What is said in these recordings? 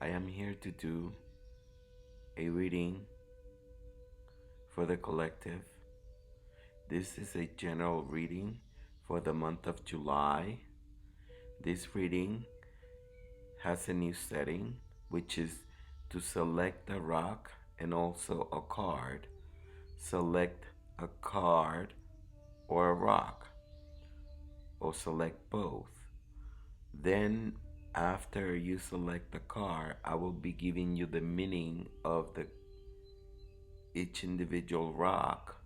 I am here to do a reading for the collective. This is a general reading for the month of July. This reading has a new setting, which is to select a rock and also a card. Select a card or a rock, or select both. Then, after you select the card, I will be giving you the meaning of the each individual rock,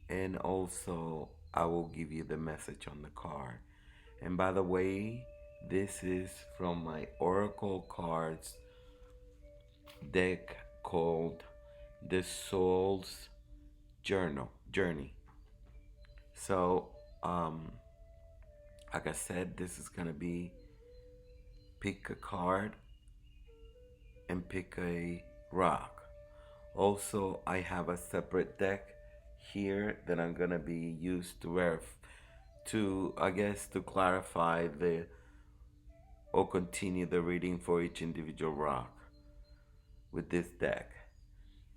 and also I will give you the message on the card. And by the way, this is from my Oracle cards deck called the Soul's Journey. So, um, like I said, this is gonna be pick a card and pick a rock. Also, I have a separate deck here that I'm gonna be used to I guess to clarify the or continue the reading for each individual rock with this deck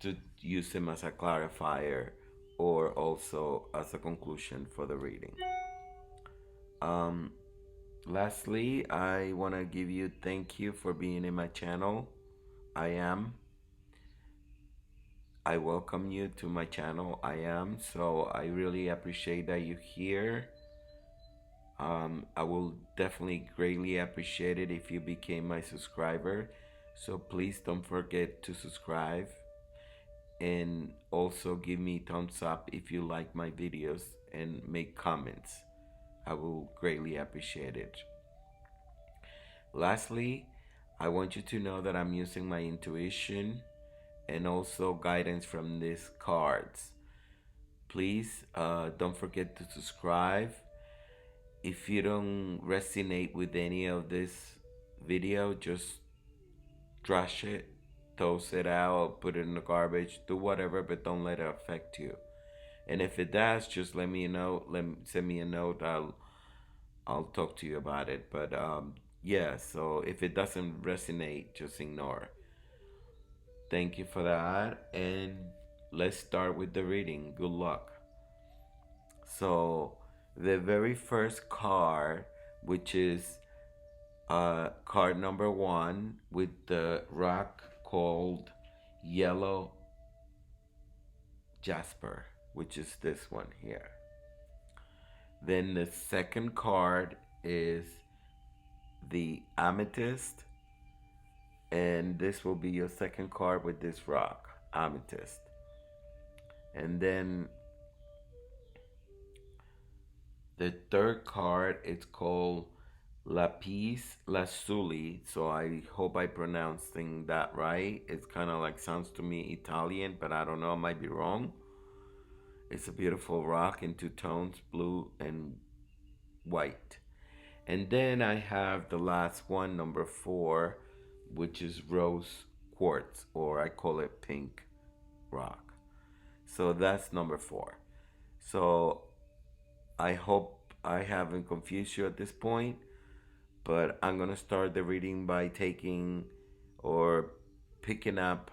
to use him as a clarifier or also as a conclusion for the reading. Um, Lastly, I want to give you thank you for being in my channel. I am. I welcome you to my channel. I am. So I really appreciate that you're here. I will definitely greatly appreciate it if you became my subscriber. So please don't forget to subscribe and also give me thumbs up if you like my videos and make comments. I will greatly appreciate it. Lastly, I want you to know that I'm using my intuition and also guidance from these cards. Please don't forget to subscribe. If you don't resonate with any of this video, just trash it, toss it out, put it in the garbage, do whatever, but don't let it affect you. And if it does, just let me know. Send me a note. I'll talk to you about it. But yeah. So if it doesn't resonate, just ignore. Thank you for that, and let's start with the reading. Good luck. So the very first card, which is card number one with the rock called Yellow Jasper, which is this one here. Then the second card is the Amethyst, and this will be your second card with this rock, Amethyst. And then the third card is called Lapis Lazuli. So I hope I pronouncing that right. It's kind of like sounds to me Italian, but I don't know. I might be wrong. It's a beautiful rock in two tones, blue and white. And then I have the last one, number four, which is rose quartz, or I call it pink rock. So that's number four. So I hope I haven't confused you at this point, but I'm gonna start the reading by taking or picking up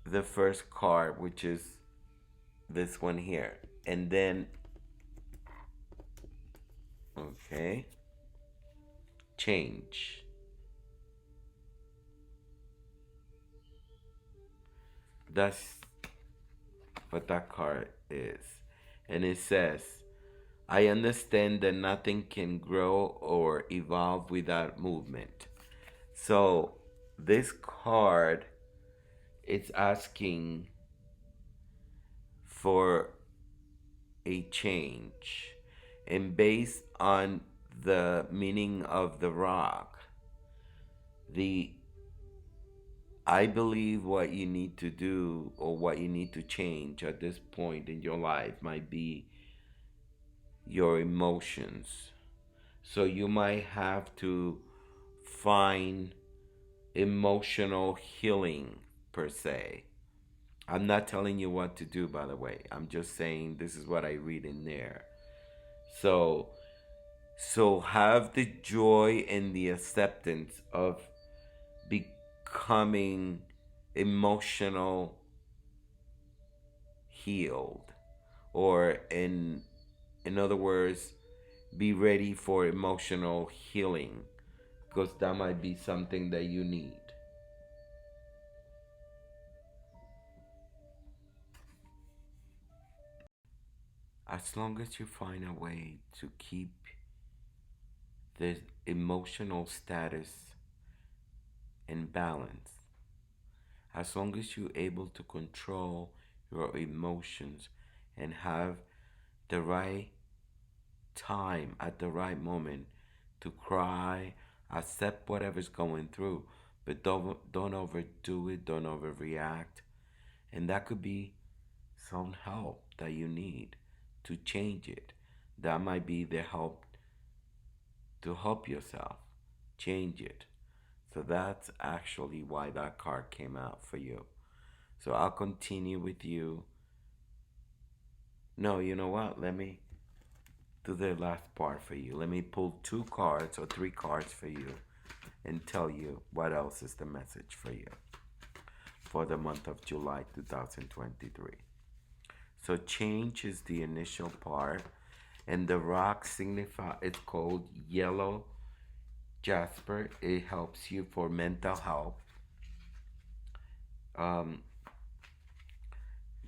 the first card, which is this one here. And then, okay, change. That's what that card is. And it says, I understand that nothing can grow or evolve without movement. So this card, it's asking for a change. And based on the meaning of the rock, the I believe what you need to do or what you need to change at this point in your life might be your emotions. So you might have to find emotional healing per se. I'm not telling you what to do, by the way. I'm just saying this is what I read in there. So So have the joy and the acceptance of becoming emotional healed, or in other words, be ready for emotional healing, because that might be something that you need. As long as you find a way to keep the emotional status in balance, as long as you're able to control your emotions and have the right time at the right moment to cry, accept whatever's going through, but don't overdo it, don't overreact. And that could be some help that you need to change it. That might be the help to help yourself change it. So that's actually why that card came out for you. So I'll continue with you. No, you know what? Let me do the last part for you. Let me pull two cards or three cards for you and tell you what else is the message for you for the month of July 2023. So change is the initial part, and the rock signify it's called yellow jasper. It helps you for mental health. Um,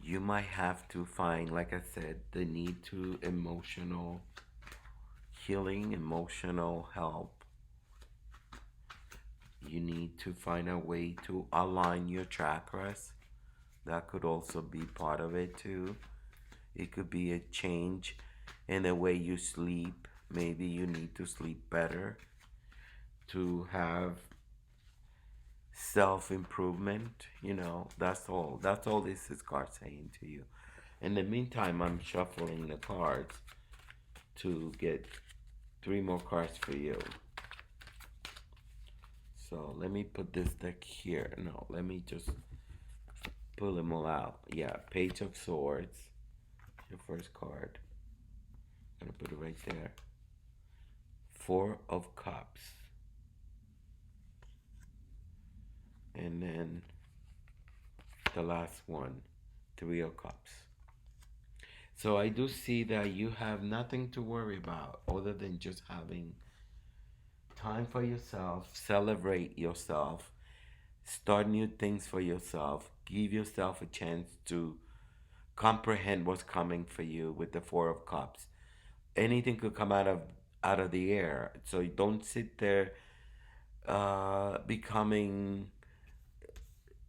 you might have to find, like I said, the need to emotional healing, emotional help. You need to find a way to align your chakras. That could also be part of it too. It could be a change in the way you sleep. Maybe you need to sleep better to have self improvement. That's all this is card saying to you. In the meantime, I'm shuffling the cards to get three more cards for you. So let me put this deck here. No, let me just pull them all out. Yeah, Page of Swords, your first card. I'm gonna put it right there. Four of Cups. And then the last one, Three of Cups. So I do see that you have nothing to worry about other than just having time for yourself, celebrate yourself, start new things for yourself, give yourself a chance to comprehend what's coming for you with the Four of Cups. Anything could come out of the air. So don't sit there becoming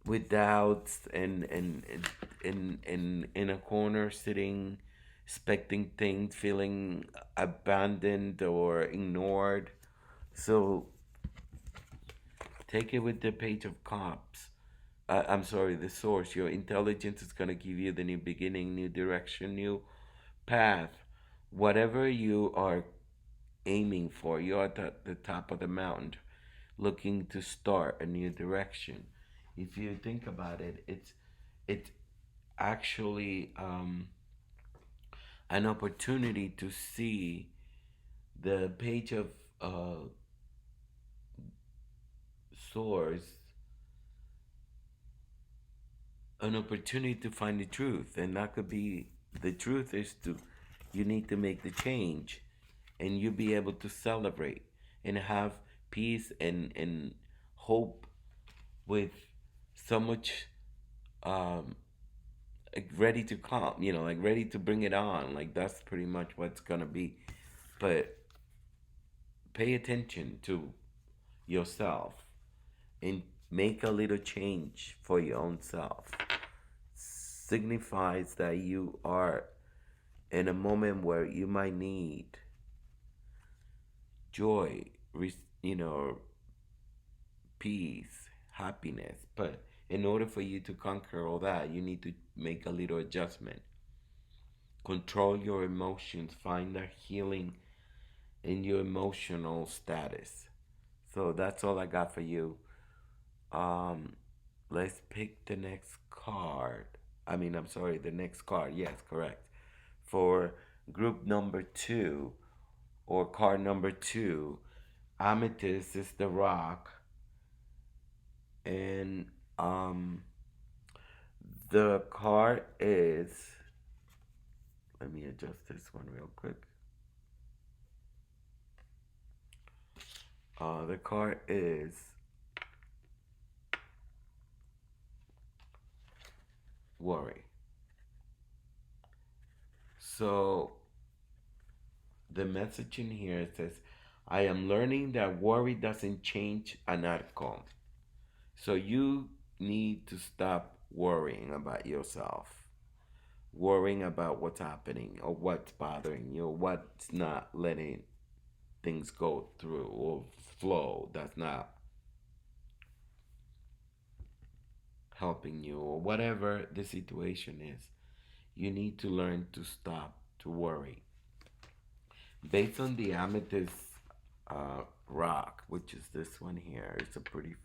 with doubts and in a corner sitting expecting things, feeling abandoned or ignored. So take it with the Page of Cups. I'm sorry, the source. Your intelligence is going to give you the new beginning, new direction, new path. Whatever you are aiming for, you're at the top of the mountain looking to start a new direction. If you think about it, it's actually an opportunity to see the Page of Swords, an opportunity to find the truth, and that could be the truth is to you need to make the change, and you be able to celebrate and have peace and hope with so much um like ready to come, like ready to bring it on. Like that's pretty much what's gonna be. But pay attention to yourself and make a little change for your own self. Signifies that you are in a moment where you might need joy, you know, peace, happiness. But in order for you to conquer all that, you need to make a little adjustment. Control your emotions, find a healing in your emotional status. So that's all I got for you. Um, let's pick the next card. I'm sorry, the next card. Yes, correct. For group number two, or card number two. Amethyst is the rock, and um, the card is. Let me adjust this one real quick. The card is worry. So the message in here says, I am learning that worry doesn't change an outcome. So you need to stop worrying about yourself, worrying about what's happening or what's bothering you, what's not letting things go through or flow, that's not helping you, or whatever the situation is. You need to learn to stop to worry. Based on the amethyst rock, which is this one here, it's a pretty,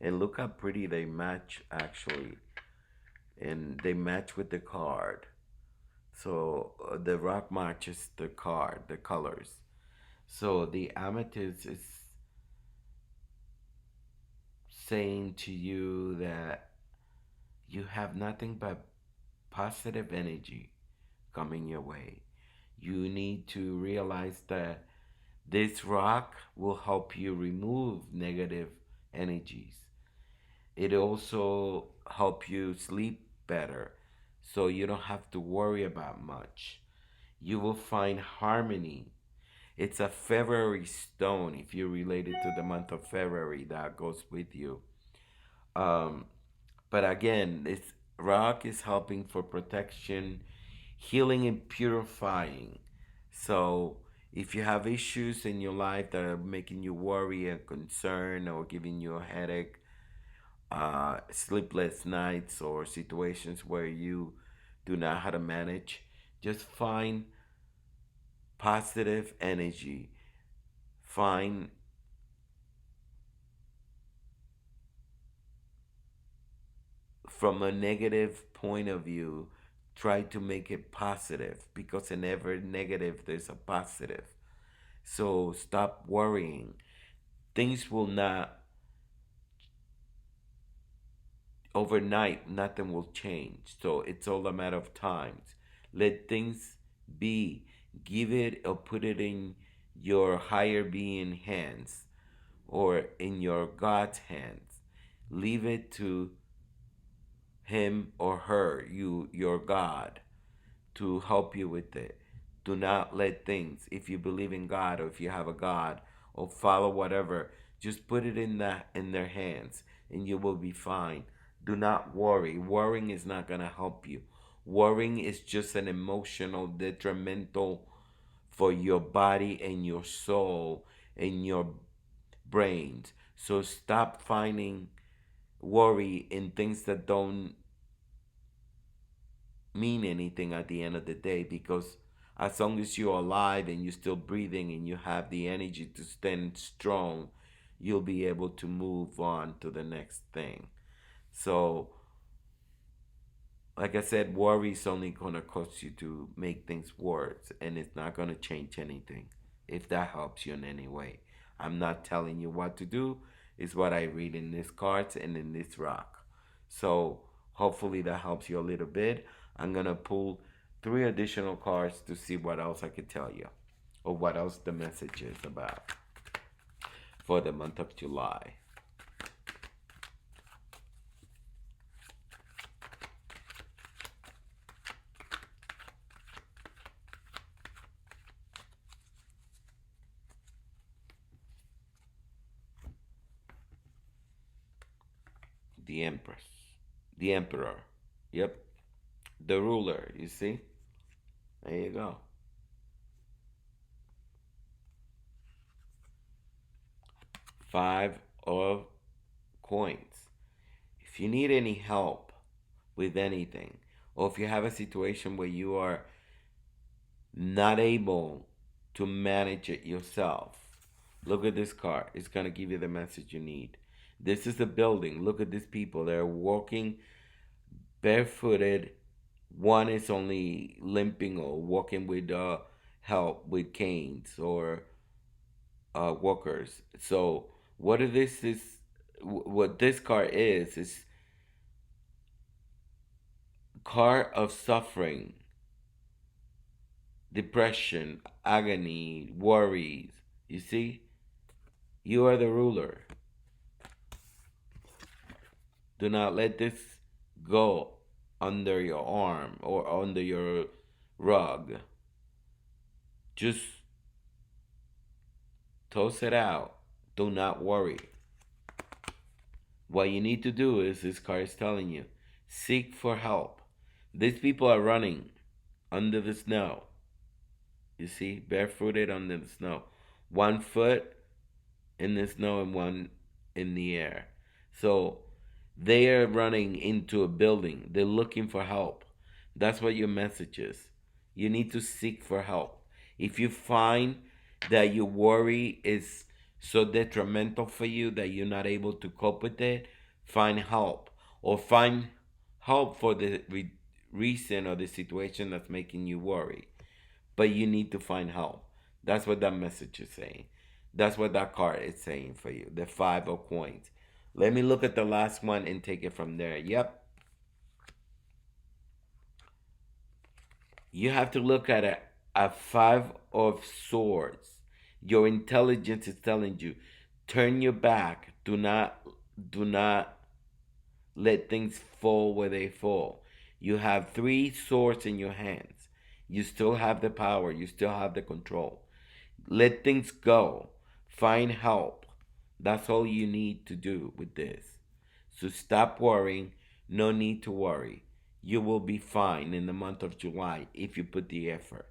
and look how pretty they match actually, and they match with the card. So the rock matches the card, the colors. So the amethyst is saying to you that you have nothing but positive energy coming your way. You need to realize that this rock will help you remove negative energies. It also help you sleep better, so you don't have to worry about much. You will find harmony. It's a February stone if you're related to the month of February that goes with you. Um, but again, this rock is helping for protection, healing, and purifying. So if you have issues in your life that are making you worry and concern or giving you a headache, sleepless nights, or situations where you do not know how to manage, just find positive energy. Find from a negative point of view, try to make it positive, because in every negative there's a positive. So stop worrying. Things will not, overnight, nothing will change. So it's all a matter of times. Let things be. Give it or put it in your higher being hands or in your God's hands. Leave it to him or her, your God, to help you with it. Do not let things, if you believe in God or if you have a God or follow whatever, just put it in their hands and you will be fine. Do not worry. Worrying is not going to help you. Worrying is just an emotional detrimental for your body and your soul and your brains. So stop finding worry in things that don't mean anything at the end of the day, because as long as you're alive and you're still breathing and you have the energy to stand strong, you'll be able to move on to the next thing. So like I said, worry is only going to cause you to make things worse, and it's not going to change anything if that helps you in any way. I'm not telling you what to do, it's what I read in these cards and in this rock. So hopefully that helps you a little bit. I'm going to pull three additional cards to see what else I could tell you, or what else the message is about for the month of July. The Empress, the Emperor. Yep, the ruler, you see? There you go. Five of coins. If you need any help with anything, or if you have a situation where you are not able to manage it yourself, look at this card. It's going to give you the message you need. This is a building. Look at these people. They're walking barefooted. One is only limping or walking with help with canes, or workers. So what it is what this card is card of suffering, depression, agony, worries. You see, you are the ruler. Do not let this go under your arm or under your rug. Just toss it out. Do not worry. What you need to do is this card is telling you seek for help. These people are running under the snow. You see, barefooted under the snow. One foot in the snow and one in the air. So they are running into a building. They're looking for help. That's what your message is. You need to seek for help. If you find that your worry is so detrimental for you that you're not able to cope with it, find help. Or find help for the reason or the situation that's making you worry. But you need to find help. That's what that message is saying. That's what that card is saying for you. The five of coins. Let me look at the last one and take it from there. Yep. You have to look at a five of swords. Your intelligence is telling you, turn your back. Do not let things fall where they fall. You have three swords in your hands. You still have the power. You still have the control. Let things go. Find help. That's all you need to do with this. So stop worrying. No need to worry. You will be fine in the month of July if you put the effort.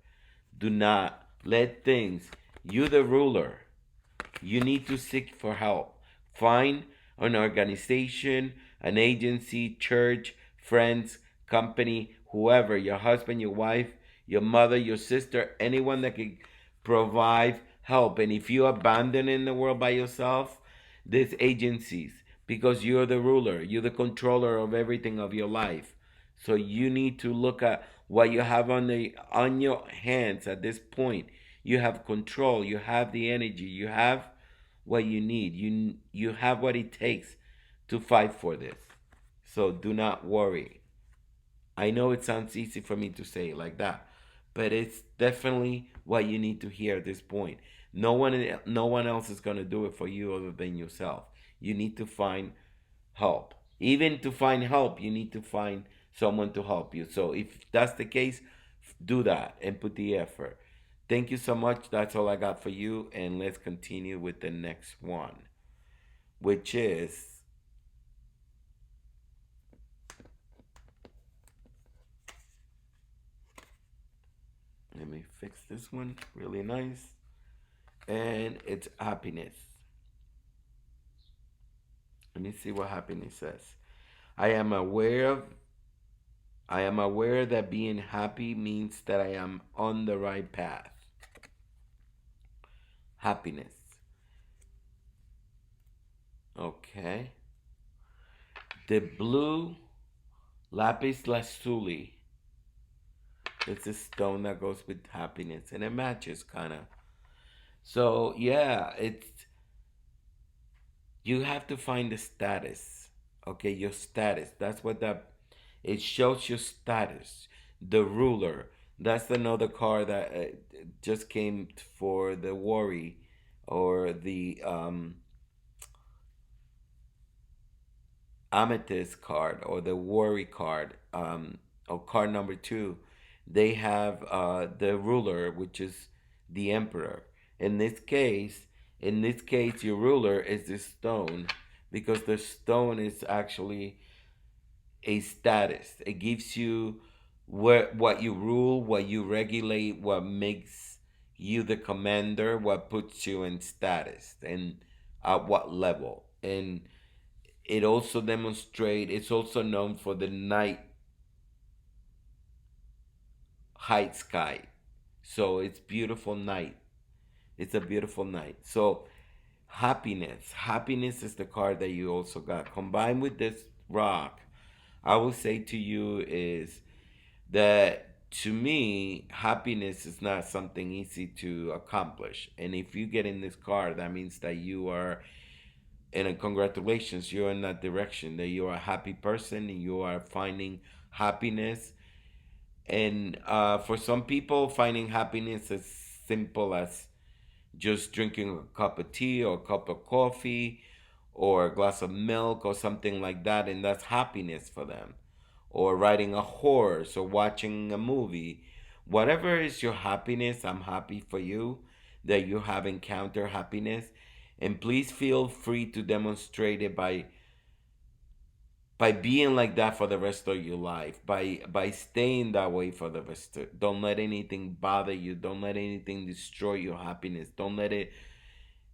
Do not let things, you the ruler, you need to seek for help. Find an organization, an agency, church, friends, company, whoever, your husband, your wife, your mother, your sister, anyone that can provide help. And if you abandon in the world by yourself, these agencies, because you're the ruler, you're the controller of everything of your life. So you need to look at what you have on your hands at this point. You have control, you have the energy, you have what you need. You have what it takes to fight for this. So do not worry. I know it sounds easy for me to say it like that, but it's definitely what you need to hear at this point. No one else is going to do it for you other than yourself. You need to find help. Even to find help, you need to find someone to help you. So if that's the case, do that and put the effort. Thank you so much. That's all I got for you. And let's continue with the next one, which is, let me fix this one really nice. And it's happiness. Let me see what happiness says. I am aware of I am aware that being happy means that I am on the right path. Happiness. Okay. The blue lapis lazuli. It's a stone that goes with happiness and it matches kind of. So, yeah, it's you have to find the status. Okay, your status. That's what that it shows your status. The ruler. That's another card that just came for the worry or the amethyst card or the worry card or card number two. They have the ruler, which is the emperor. In this case, your ruler is the stone because the stone is actually a status. It gives you what you rule, what you regulate, what makes you the commander, what puts you in status, and at what level. And it also demonstrate. It's also known for the night height sky. So it's beautiful night. It's a beautiful night. So happiness. Happiness is the card that you also got. Combined with this rock, I will say to you is that to me, happiness is not something easy to accomplish. And if you get in this car, that means that you are, and congratulations, you're in that direction, that you are a happy person and you are finding happiness. And for some people, finding happiness is simple as just drinking a cup of tea or a cup of coffee or a glass of milk or something like that, and that's happiness for them. Or riding a horse or watching a movie. Whatever is your happiness, I'm happy for you that you have encountered happiness. And please feel free to demonstrate it by being like that for the rest of your life, by staying that way for the rest of, don't let anything bother you, don't let anything destroy your happiness, don't let it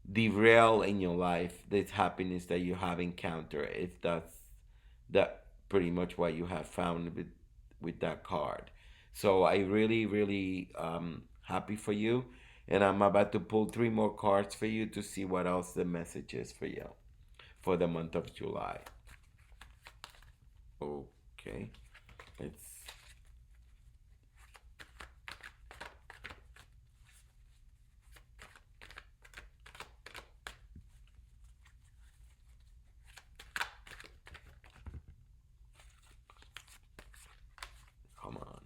derail in your life this happiness that you have encountered, if that's that pretty much what you have found with that card. So I really happy for you, and I'm about to pull three more cards for you to see what else the message is for you for the month of July. Okay, let's come on.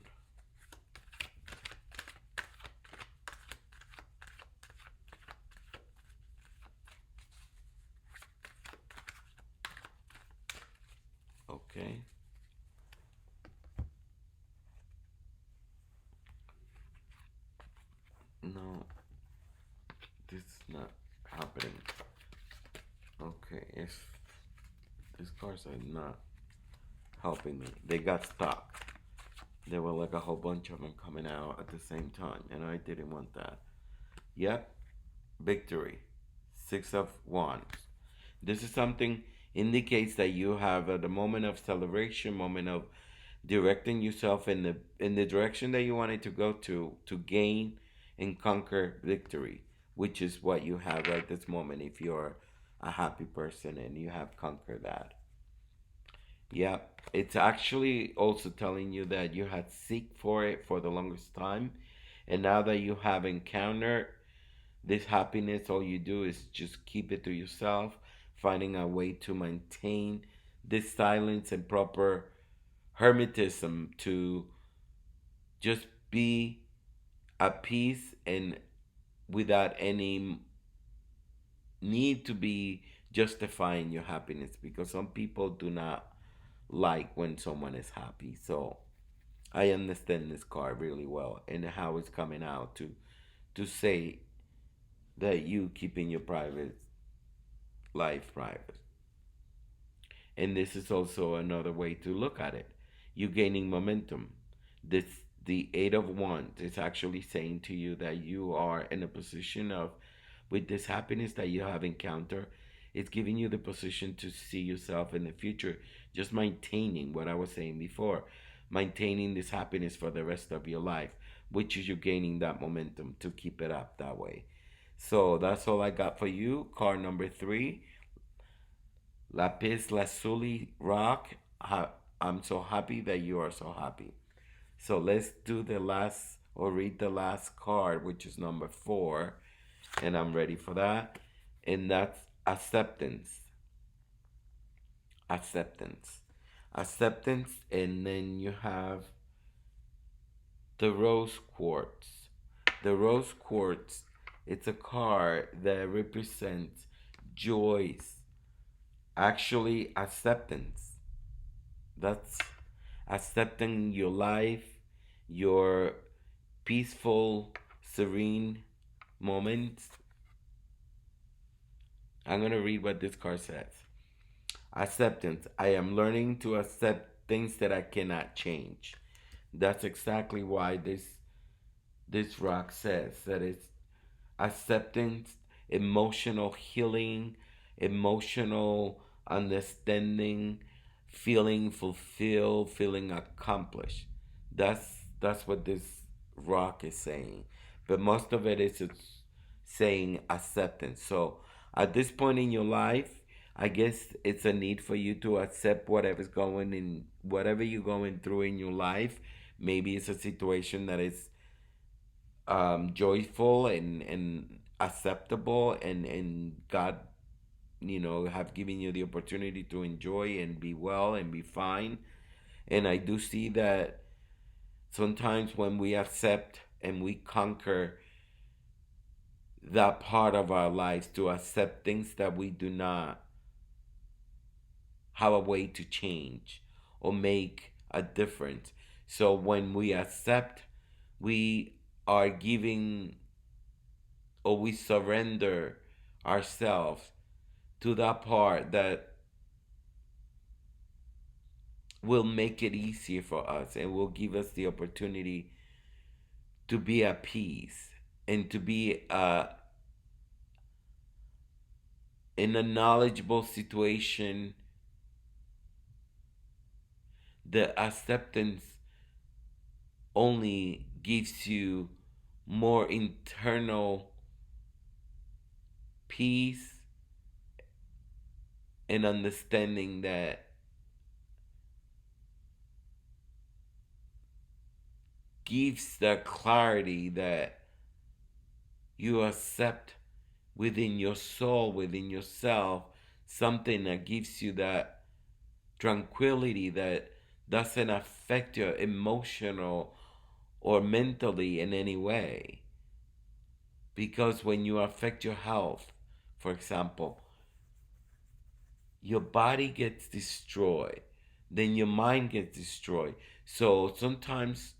Okay, no, this is not happening. Okay, if these cards are not helping me, they got stuck. There were like a whole bunch of them coming out at the same time, and I didn't want that. Yep, victory. Six of Wands. This is something indicates that you have at the moment of celebration, moment of directing yourself in the direction that you wanted to go to gain and conquer victory, which is what you have right this moment if you're a happy person and you have conquered that. Yeah, it's actually also telling you that you had seek for it for the longest time, and now that you have encountered this happiness, all you do is just keep it to yourself, finding a way to maintain this silence and proper hermetism to just be at peace and without any need to be justifying your happiness, because some people do not like when someone is happy. So I understand this card really well and how it's coming out to say that you keeping your private life private. And this is also another way to look at it. You gaining momentum. This the eight of wands is actually saying to you that you are in a position of, with this happiness that you have encountered, it's giving you the position to see yourself in the future, just maintaining what I was saying before, maintaining this happiness for the rest of your life, which is you gaining that momentum to keep it up that way. So that's all I got for you. Card number three, Lapis Lazuli Rock. I'm so happy that you are so happy. So let's do the last or read the last card, which is number four, and I'm ready for that. And that's acceptance. Acceptance. Acceptance, and then you have the rose quartz. The rose quartz, it's a card that represents joys, actually acceptance. That's accepting your life, your peaceful, serene moments. I'm going to read what this card says. Acceptance. I am learning to accept things that I cannot change. That's exactly why this rock says that it's acceptance, emotional healing, emotional understanding, feeling fulfilled, feeling accomplished. That's that's what this rock is saying. But most of it is it's saying acceptance. So at this point in your life, I guess it's a need for you to accept whatever's going in, whatever you're going through in your life. Maybe it's a situation that is joyful and acceptable, and God, have given you the opportunity to enjoy and be well and be fine. And I do see that sometimes when we accept and we conquer that part of our lives, to accept things that we do not have a way to change or make a difference. So when we accept, we are giving, or we surrender ourselves to that part that will make it easier for us and will give us the opportunity to be at peace and to be in a knowledgeable situation. The acceptance only gives you more internal peace and understanding, that gives the clarity that you accept within your soul, within yourself, something that gives you that tranquility that doesn't affect your emotional or mentally in any way. Because when you affect your health, for example, your body gets destroyed, then your mind gets destroyed. So sometimes,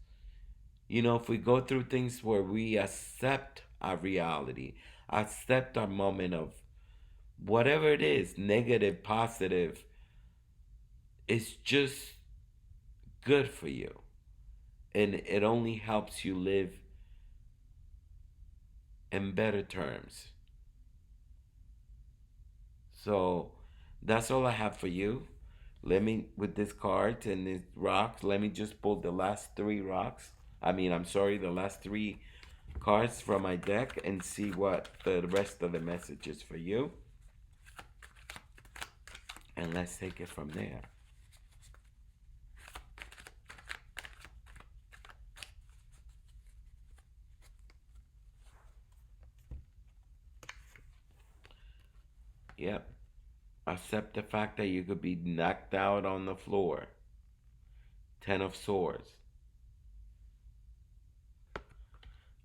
if we go through things where we accept our reality, accept our moment of whatever it is, negative, positive, it's just good for you. And it only helps you live in better terms. So that's all I have for you. Let me, with this card and this rocks, let me just pull the last three rocks. I'm sorry, the last three cards from my deck, and see what the rest of the message is for you. And let's take it from there. Yep. Accept the fact that you could be knocked out on the floor. Ten of Swords.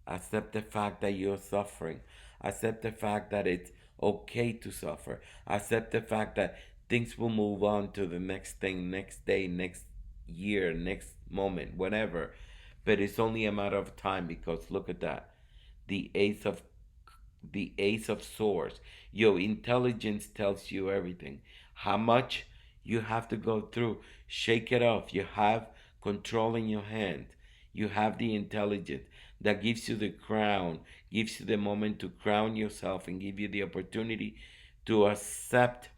Accept the fact that you're suffering. Accept the fact that it's okay to suffer. Accept the fact that things will move on to the next thing, next day, next year, next moment, whatever. But it's only a matter of time, because look at that. The Ace of Swords. Your intelligence tells you everything. How much you have to go through. Shake it off. You have control in your hand. You have the intelligence that gives you the crown, gives you the moment to crown yourself and give you the opportunity to accept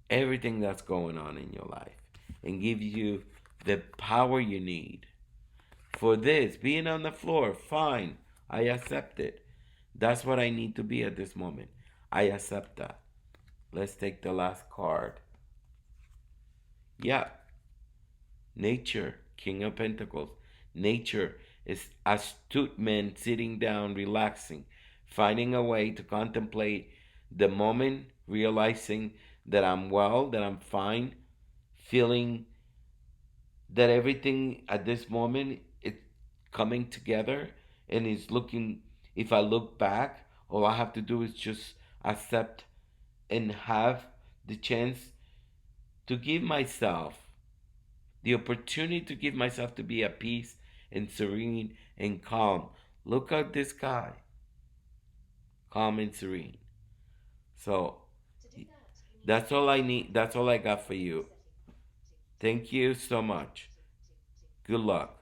everything that's going on in your life and give you the power you need. For this, being on the floor, fine. I accept it. That's what I need to be at this moment. I accept that. Let's take the last card. Yeah, Nature, King of Pentacles. Nature is astute men sitting down, relaxing, finding a way to contemplate the moment, realizing that I'm well, that I'm fine, feeling that everything at this moment is coming together, and is looking. If I look back, all I have to do is just accept and have the chance to give myself the opportunity, to give myself to be at peace and serene and calm. Look at this guy, calm and serene. So that's all I need. That's all I got for you. Thank you so much. Good luck.